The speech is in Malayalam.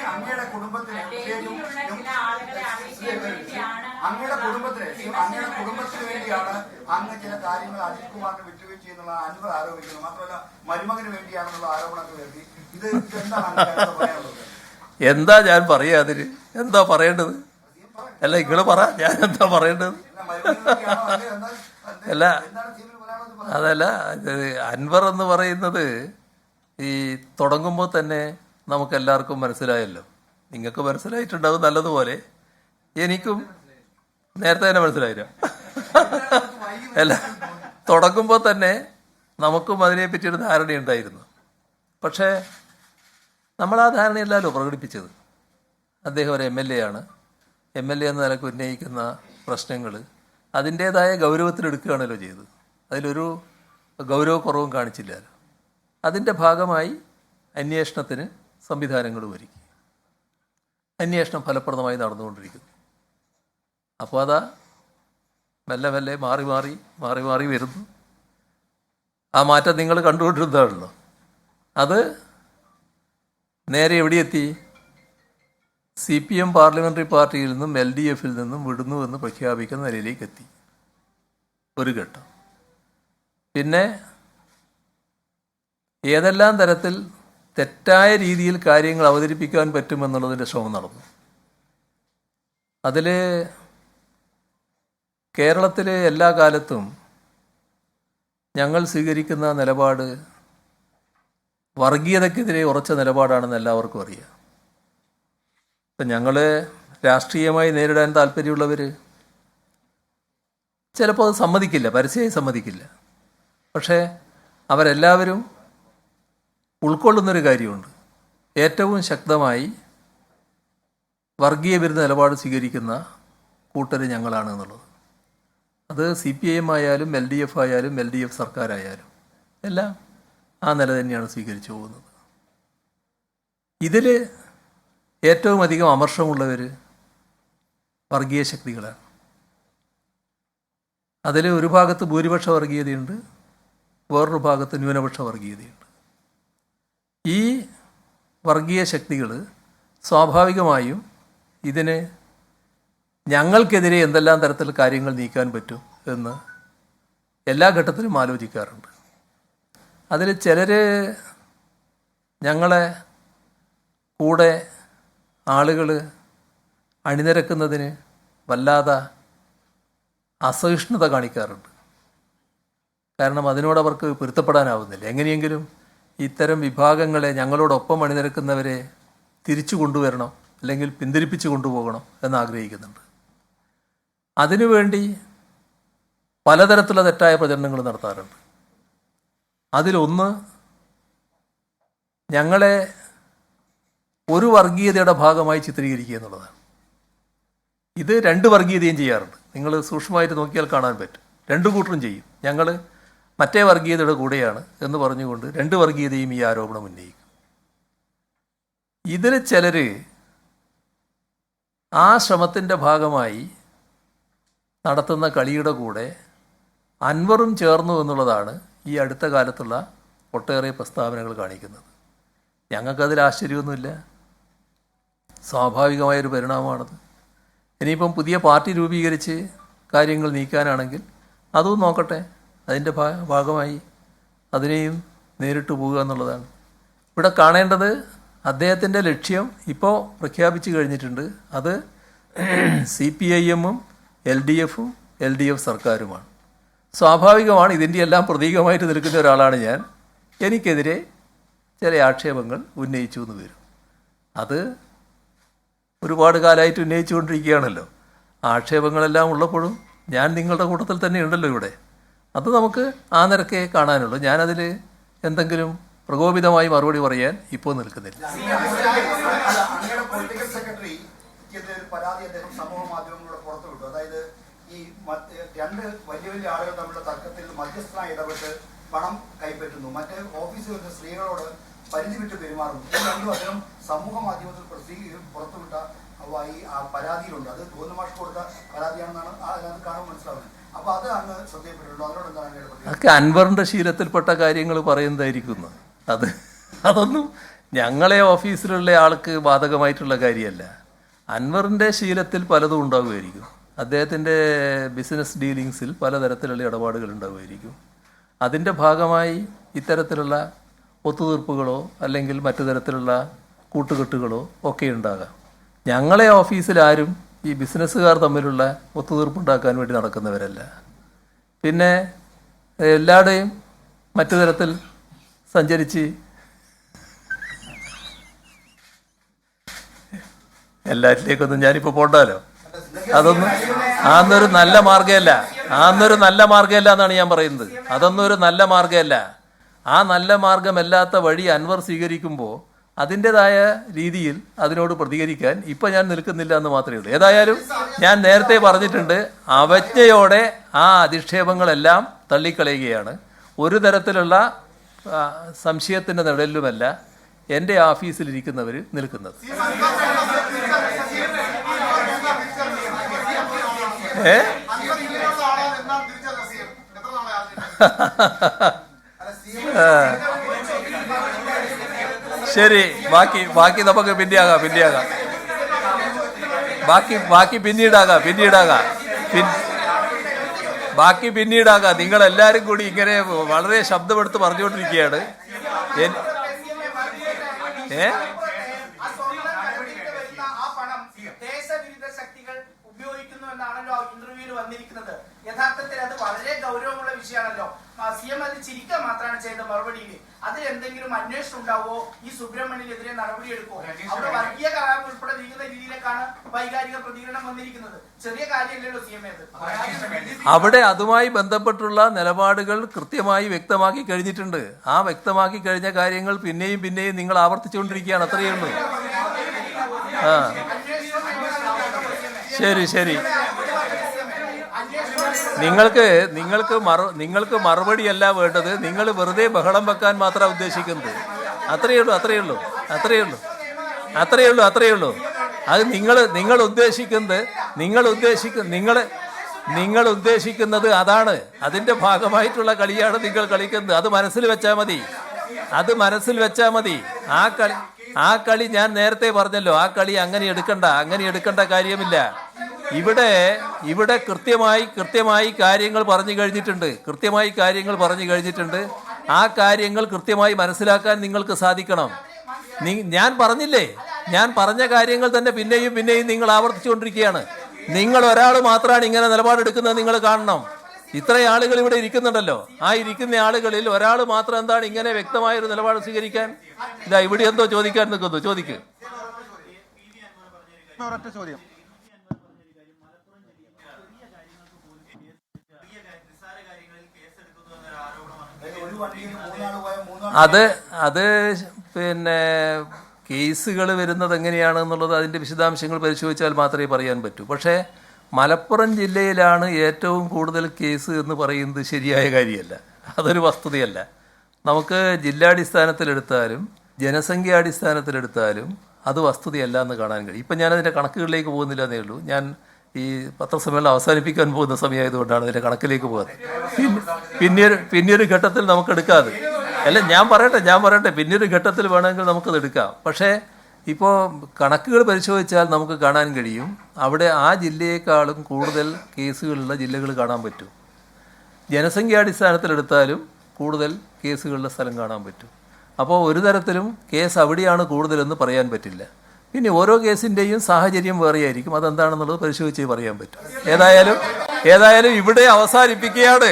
അങ്ങയുടെ കുടുംബത്തിന് വേണ്ടിയാണ് അങ്ങ് ചില കാര്യങ്ങൾ അജിത് കുമാറിന് വിട്ടുവീഴ്ച ചെയ്യുന്നുള്ള അൻവർ ആരോപിക്കുന്നത്. മാത്രമല്ല മരുമകന് വേണ്ടിയാണെന്നുള്ള ആരോപണങ്ങൾ വരുത്തി. ഇത് എന്താണ് പറയാനുള്ളത്? എന്താ ഞാൻ പറയാ? അതിന് എന്താ പറയേണ്ടത്? അല്ല, ഇങ്ങള് പറ, ഞാൻ എന്താ പറയേണ്ടത്? അല്ല, അതല്ല, അൻവർ എന്ന് പറയുന്നത് ഈ തുടങ്ങുമ്പോൾ തന്നെ നമുക്ക് എല്ലാവർക്കും മനസ്സിലായല്ലോ. നിങ്ങൾക്ക് മനസ്സിലായിട്ടുണ്ടാവും നല്ലതുപോലെ, എനിക്കും നേരത്തെ തന്നെ മനസ്സിലായില്ല. അല്ല, തുടങ്ങുമ്പോൾ തന്നെ നമുക്കും അതിനെ പറ്റിയൊരു ധാരണയുണ്ടായിരുന്നു. പക്ഷേ നമ്മൾ ആ ധാരണയല്ലല്ലോ പ്രകടിപ്പിച്ചത്. അദ്ദേഹം ഒരു MLA ആണ്. MLA എന്ന നിലയ്ക്ക് ഉന്നയിക്കുന്ന പ്രശ്നങ്ങൾ അതിൻ്റേതായ ഗൗരവത്തിലെടുക്കുകയാണല്ലോ ചെയ്തത്. അതിലൊരു ഗൗരവക്കുറവും കാണിച്ചില്ലല്ലോ. അതിൻ്റെ ഭാഗമായി അന്വേഷണത്തിന് സംവിധാനങ്ങൾ ഒരുക്കി. അന്വേഷണം ഫലപ്രദമായി നടന്നുകൊണ്ടിരിക്കുന്നു. അപ്പോൾ അതാ മെല്ലെ മെല്ലെ മാറി മാറി മാറി മാറി വരുന്നു. ആ മാറ്റം നിങ്ങൾ കണ്ടുകൊണ്ടിരുന്നതാണല്ലോ. അത് നേരെ എവിടെയെത്തി? CPM പാർലമെൻ്ററി പാർട്ടിയിൽ നിന്നും LDFിൽ നിന്നും വിടുന്നുവെന്ന് പ്രഖ്യാപിക്കുന്ന നിലയിലേക്ക് എത്തി ഒരു ഘട്ടം. പിന്നെ ഏതെല്ലാം തരത്തിൽ തെറ്റായ രീതിയിൽ കാര്യങ്ങൾ അവതരിപ്പിക്കാൻ പറ്റുമെന്നുള്ളതിൻ്റെ ശ്രമം നടന്നു. അതിൽ കേരളത്തിലെ എല്ലാ കാലത്തും ഞങ്ങൾ സ്വീകരിക്കുന്ന നിലപാട് വർഗീയതയ്ക്കെതിരെ ഉറച്ച നിലപാടാണെന്ന് എല്ലാവർക്കും അറിയാം. ഇപ്പം ഞങ്ങൾ രാഷ്ട്രീയമായി നേരിടാൻ താല്പര്യമുള്ളവർ ചിലപ്പോൾ അത് സമ്മതിക്കില്ല, പരസ്യമായി സമ്മതിക്കില്ല. പക്ഷേ അവരെല്ലാവരും ഉൾക്കൊള്ളുന്നൊരു കാര്യമുണ്ട്. ഏറ്റവും ശക്തമായി വർഗീയ വിരുദ്ധ നിലപാട് സ്വീകരിക്കുന്ന കൂട്ടർ ഞങ്ങളാണ് എന്നുള്ളത്. അത് CPIM ആയാലും LDF ആയാലും LDF സർക്കാരായാലും എല്ലാം ആ നില തന്നെയാണ് സ്വീകരിച്ചു പോകുന്നത്. ഇതിൽ ഏറ്റവും അധികം അമർഷമുള്ളവർ വർഗീയ ശക്തികളാണ്. അതിൽ ഒരു ഭാഗത്ത് ഭൂരിപക്ഷ വർഗീയതയുണ്ട്, വേറൊരു ഭാഗത്ത് ന്യൂനപക്ഷ വർഗീയതയുണ്ട്. ഈ വർഗീയ ശക്തികൾ സ്വാഭാവികമായും ഇതിന് ഞങ്ങൾക്കെതിരെ എന്തെല്ലാം തരത്തിൽ കാര്യങ്ങൾ നീക്കാൻ പറ്റും എന്ന് എല്ലാ ഘട്ടത്തിലും ആലോചിക്കാറുണ്ട്. അതിൽ ചിലർ ഞങ്ങളെ കൂടെ ആളുകൾ അണിനിരക്കുന്നതിന് വല്ലാതെ അസഹിഷ്ണുത കാണിക്കാറുണ്ട്. കാരണം അതിനോടവർക്ക് പൊരുത്തപ്പെടാനാവുന്നില്ല. എങ്ങനെയെങ്കിലും ഇത്തരം വിഭാഗങ്ങളെ, ഞങ്ങളോടൊപ്പം അണിനിരക്കുന്നവരെ തിരിച്ചു കൊണ്ടുവരണം, അല്ലെങ്കിൽ പിന്തിരിപ്പിച്ചു കൊണ്ടുപോകണം എന്നാഗ്രഹിക്കുന്നുണ്ട്. അതിനുവേണ്ടി പലതരത്തിലുള്ള തെറ്റായ പ്രചരണങ്ങൾ നടത്താറുണ്ട്. അതിലൊന്ന് ഞങ്ങളെ ഒരു വർഗീയതയുടെ ഭാഗമായി ചിത്രീകരിക്കുക എന്നുള്ളതാണ്. ഇത് രണ്ട് വർഗീയതയും ചെയ്യാറുണ്ട്. നിങ്ങൾ സൂക്ഷ്മമായിട്ട് നോക്കിയാൽ കാണാൻ പറ്റും. രണ്ടു കൂട്ടരും ചെയ്യും. ഞങ്ങൾ മറ്റേ വർഗീയതയുടെ കൂടെയാണ് എന്ന് പറഞ്ഞുകൊണ്ട് രണ്ട് വർഗീയതയും ഈ ആരോപണം ഉന്നയിക്കും. ഇതിൽ ചിലർ ആ ശ്രമത്തിൻ്റെ ഭാഗമായി നടത്തുന്ന കളിയുടെ കൂടെ അൻവറും ചേർന്നു എന്നുള്ളതാണ് ഈ അടുത്ത കാലത്തുള്ള ഒട്ടേറെ പ്രസ്താവനകൾ കാണിക്കുന്നത്. ഞങ്ങൾക്കതിൽ ആശ്ചര്യമൊന്നുമില്ല, സ്വാഭാവികമായൊരു പരിണാമമാണത്. ഇനിയിപ്പം പുതിയ പാർട്ടി രൂപീകരിച്ച് കാര്യങ്ങൾ നീക്കാനാണെങ്കിൽ അതും നോക്കട്ടെ, അതിൻ്റെ ഭാഗമായി അതിനെയും നേരിട്ട് പോവുക എന്നുള്ളതാണ്. ഇവിടെ കാണേണ്ടത് അദ്ദേഹത്തിൻ്റെ ലക്ഷ്യം ഇപ്പോൾ പ്രഖ്യാപിച്ചു കഴിഞ്ഞിട്ടുണ്ട്. അത് CPIM-ഉം LDF-ഉം LDF സർക്കാരുമാണ്. സ്വാഭാവികമാണ്, ഇതിൻ്റെ എല്ലാം പ്രതീകമായിട്ട് നിൽക്കുന്ന ഒരാളാണ് ഞാൻ. എനിക്കെതിരെ ചില ആക്ഷേപങ്ങൾ ഉന്നയിച്ചു എന്ന് വരും. അത് ഒരുപാട് കാലമായിട്ട് ഉന്നയിച്ചുകൊണ്ടിരിക്കുകയാണല്ലോ. ആക്ഷേപങ്ങളെല്ലാം ഉള്ളപ്പോഴും ഞാൻ നിങ്ങളുടെ കൂട്ടത്തിൽ തന്നെ ഉണ്ടല്ലോ ഇവിടെ. അത് നമുക്ക് ആ നിരക്കേ കാണാനുള്ളൂ. ഞാനതിൽ എന്തെങ്കിലും പ്രകോപിതമായി മറുപടി പറയാൻ ഇപ്പോൾ നിൽക്കുന്നില്ല. സമൂഹ മാധ്യമങ്ങളുടെ പുറത്തുവിട്ടു. അതായത് ഈ രണ്ട് വലിയ വലിയ ആളുകൾ തമ്മിലുള്ള തർക്കത്തിൽ മധ്യസ്ഥനായി ഇടപെട്ട് പണം കൈപ്പറ്റുന്നു, മറ്റേ ഓഫീസിൽ വരുന്ന സ്ത്രീകളോട് പരിധി വിട്ട് പെരുമാറുന്നു. ഈ രണ്ടും അദ്ദേഹം സമൂഹ മാധ്യമത്തിൽ പുറത്തുവിട്ട ഈ പരാതിയിലുണ്ട്. അത് ഗോവിന്ദമാഷ് കൊടുത്ത പരാതിയാണെന്നാണ് അതിനകത്ത് കാണുമ്പോൾ മനസ്സിലാവുന്നത്. അപ്പൊ അത് അങ്ങ് ശ്രദ്ധയപ്പെട്ടിട്ടുണ്ടോ? അതിനോട് എന്താണ്? അതൊക്കെ അൻവറിന്റെ ശീലത്തിൽപ്പെട്ട കാര്യങ്ങൾ പറയുന്നതായിരിക്കുന്നു. അത് അതൊന്നും ഞങ്ങളെ ഓഫീസിലുള്ള ആൾക്ക് ബാധകമായിട്ടുള്ള കാര്യമല്ല. അൻവറിൻ്റെ ശീലത്തിൽ പലതും ഉണ്ടാകുമായിരിക്കും. അദ്ദേഹത്തിൻ്റെ ബിസിനസ് ഡീലിങ്സിൽ പലതരത്തിലുള്ള ഇടപാടുകൾ ഉണ്ടാകുമായിരിക്കും. അതിൻ്റെ ഭാഗമായി ഇത്തരത്തിലുള്ള ഒത്തുതീർപ്പുകളോ അല്ലെങ്കിൽ മറ്റു തരത്തിലുള്ള കൂട്ടുകെട്ടുകളോ ഒക്കെ ഉണ്ടാകാം. ഞങ്ങളെ ഓഫീസിൽ ആരും ഈ ബിസിനസ്സുകാർ തമ്മിലുള്ള ഒത്തുതീർപ്പുണ്ടാക്കാൻ വേണ്ടി നടക്കുന്നവരല്ല. പിന്നെ എല്ലാവരുടെയും മറ്റു തരത്തിൽ സഞ്ചരിച്ച് എല്ലാറ്റിലേക്കൊന്നും ഞാനിപ്പോൾ പോണ്ടാലോ. അതൊന്നും ആന്നൊരു നല്ല മാർഗ്ഗമല്ല, എന്നാണ് ഞാൻ പറയുന്നത്. അതൊന്നും ഒരു നല്ല മാർഗ്ഗമല്ല. ആ നല്ല മാർഗമല്ലാത്ത വഴി അൻവർ സ്വീകരിക്കുമ്പോൾ അതിൻ്റെതായ രീതിയിൽ അതിനോട് പ്രതികരിക്കാൻ ഇപ്പം ഞാൻ നിൽക്കുന്നില്ല എന്ന് മാത്രമേ ഉള്ളൂ. ഏതായാലും ഞാൻ നേരത്തെ പറഞ്ഞിട്ടുണ്ട്, അവജ്ഞയോടെ ആ അധിക്ഷേപങ്ങളെല്ലാം തള്ളിക്കളയുകയാണ്. ഒരു തരത്തിലുള്ള സംശയത്തിൻ്റെ നിഴലിലുമല്ല എൻ്റെ ഓഫീസിലിരിക്കുന്നവർ നിൽക്കുന്നത്. ശരി, ബാക്കി നമുക്ക് പിന്നെയാകാം. പിന്നീടാകാം. നിങ്ങളെല്ലാവരും കൂടി ഇങ്ങനെ വളരെ ശബ്ദമെടുത്ത് പറഞ്ഞുകൊണ്ടിരിക്കുകയാണ്. യഥാർത്ഥത്തിൽ അത് വളരെ ഗൗരവമുള്ള വിഷയമാണല്ലോ. CM അത് ചിരിക്കാൻ മാത്രമാണ് ചെയ്ത മറുപടിയിൽ. അതിൽ എന്തെങ്കിലും അന്വേഷണം ഉണ്ടാവോ? ഈ സുബ്രഹ്മണ്യനെതിരെ നടപടി എടുക്കുമോ? അവിടെ വർഗീയ കലാപം ഉൾപ്പെടെ നീങ്ങുന്ന രീതിയിലേക്കാണ് വൈകാരിക പ്രതികരണം വന്നിരിക്കുന്നത്. ചെറിയ കാര്യമല്ലല്ലോ CM അത്. അവിടെ അതുമായി ബന്ധപ്പെട്ടുള്ള നിലപാടുകൾ കൃത്യമായി വ്യക്തമാക്കി കഴിഞ്ഞിട്ടുണ്ട്. ആ വ്യക്തമാക്കി കഴിഞ്ഞ കാര്യങ്ങൾ പിന്നെയും നിങ്ങൾ ആവർത്തിച്ചുകൊണ്ടിരിക്കുകയാണ്. അത്രയേ ഉള്ളൂ. ശരി. നിങ്ങൾക്ക് മറുപടിയല്ല വേണ്ടത്. നിങ്ങൾ വെറുതെ ബഹളം വെക്കാൻ മാത്രമാണ് ഉദ്ദേശിക്കുന്നത്. അത്രയേ ഉള്ളൂ. അത് നിങ്ങൾ ഉദ്ദേശിക്കുന്നത് അതാണ്. അതിന്റെ ഭാഗമായിട്ടുള്ള കളിയാണ് നിങ്ങൾ കളിക്കുന്നത്. അത് മനസ്സിൽ വെച്ചാൽ മതി. ആ കളി ഞാൻ നേരത്തെ പറഞ്ഞല്ലോ. ആ കളി അങ്ങനെ എടുക്കേണ്ട കാര്യമില്ല. ഇവിടെ കൃത്യമായി കാര്യങ്ങൾ പറഞ്ഞു കഴിഞ്ഞിട്ടുണ്ട്. ആ കാര്യങ്ങൾ കൃത്യമായി മനസ്സിലാക്കാൻ നിങ്ങൾക്ക് സാധിക്കണം. ഞാൻ പറഞ്ഞ കാര്യങ്ങൾ തന്നെ പിന്നെയും നിങ്ങൾ ആവർത്തിച്ചുകൊണ്ടിരിക്കുകയാണ്. നിങ്ങൾ ഒരാൾ മാത്രമാണ് ഇങ്ങനെ നിലപാടെടുക്കുന്നത്. നിങ്ങൾ കാണണം. ഇത്രയും ആളുകൾ ഇവിടെ ഇരിക്കുന്നുണ്ടല്ലോ. ആ ഇരിക്കുന്ന ആളുകളിൽ ഒരാൾ മാത്രം എന്താണ് ഇങ്ങനെ വ്യക്തമായൊരു നിലപാട് സ്വീകരിക്കാൻ? ഇവിടെ എന്തോ ചോദിക്കാൻ നിൽക്കുന്നു. ചോദിക്ക്. അത് പിന്നെ കേസുകൾ വരുന്നത് എങ്ങനെയാണെന്നുള്ളത് അതിൻ്റെ വിശദാംശങ്ങൾ പരിശോധിച്ചാൽ മാത്രമേ പറയാൻ പറ്റൂ. പക്ഷേ മലപ്പുറം ജില്ലയിലാണ് ഏറ്റവും കൂടുതൽ കേസ് എന്ന് പറയുന്നത് ശരിയായ കാര്യമല്ല. അതൊരു വസ്തുതയല്ല. നമുക്ക് ജില്ലാടിസ്ഥാനത്തിലെടുത്താലും ജനസംഖ്യാടിസ്ഥാനത്തിലെടുത്താലും അത് വസ്തുതയല്ല എന്ന് കാണാൻ കഴിയും. ഇപ്പം ഞാനതിൻ്റെ കണക്കുകളിലേക്ക് പോകുന്നില്ല എന്നേ ഉള്ളൂ. ഞാൻ ഈ പത്രസമ്മേളനം അവസാനിപ്പിക്കാൻ പോകുന്ന സമയമായതുകൊണ്ടാണ് അതിൻ്റെ കണക്കിലേക്ക് പോകുന്നത്. പിന്നീട് ഘട്ടത്തിൽ നമുക്കെടുക്കാതെ ഞാൻ പറയട്ടെ പിന്നീട് ഘട്ടത്തിൽ വേണമെങ്കിൽ നമുക്കത് എടുക്കാം. പക്ഷേ ഇപ്പോൾ കണക്കുകൾ പരിശോധിച്ചാൽ നമുക്ക് കാണാൻ കഴിയും, അവിടെ ആ ജില്ലയേക്കാളും കൂടുതൽ കേസുകളുള്ള ജില്ലകൾ കാണാൻ പറ്റും. ജനസംഖ്യാടിസ്ഥാനത്തിലെടുത്താലും കൂടുതൽ കേസുകളുള്ള സ്ഥലം കാണാൻ പറ്റും. അപ്പോൾ ഒരു തരത്തിലും കേസ് അവിടെയാണ് കൂടുതലെന്ന് പറയാൻ പറ്റില്ല. പിന്നെ ഓരോ കേസിൻ്റെയും സാഹചര്യം വേറെയായിരിക്കും. അതെന്താണെന്നുള്ളത് പരിശോധിച്ചേ പറയാൻ പറ്റും. ഏതായാലും ഇവിടെ അവസാനിപ്പിക്കുകയാണ്.